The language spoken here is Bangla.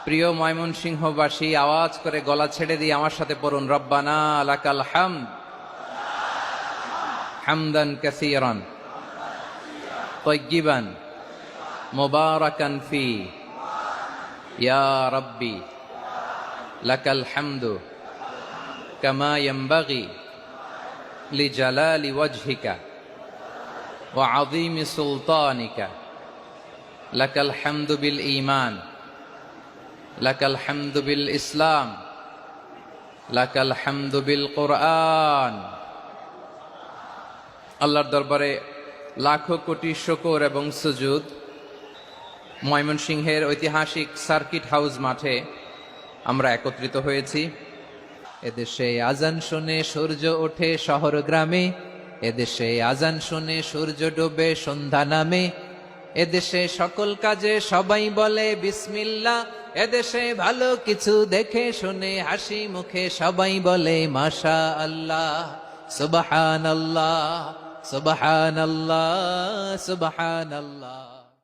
প্রিয় ময়মনসিংহবাসী, আওয়াজ করে গলা ছেড়ে দিয়ে আমার সাথে পড়ুন, রব্বানা লাকাল হামদ হামদান কাসীরান তাইয়্যিবান মুবারাকান ফি ইয়া রাব্বি লাকাল হামদু কামা ইয়ানবাগি লিজালালি ওয়াজহিকা ওয়া আযীমি সুলতানিকা লাকাল হামদু বিল ঈমান লাকাল হামদু বিল ইসলাম লাকাল হামদু বিল কোরআন। আল্লাহর দরবারে লাখো কোটি শুকর এবং সুজুদ। ময়মনসিংহের ঐতিহাসিক সার্কিট হাউস মাঠে আমরা একত্রিত হয়েছি। এদেশে আজান শুনে সূর্য ওঠে শহর গ্রামে, এদেশে আজান শুনে সূর্য ডোবে সন্ধ্যা নামে, এদেশে সকল কাজে সবাই বলে বিসমিল্লাহ, এদেশে ভালো কিছু দেখে শুনে হাসি মুখে সবাই বলে মাশা আল্লাহ, সুবহানাল্লাহ সুবহানাল্লাহ সুবহানাল্লাহ।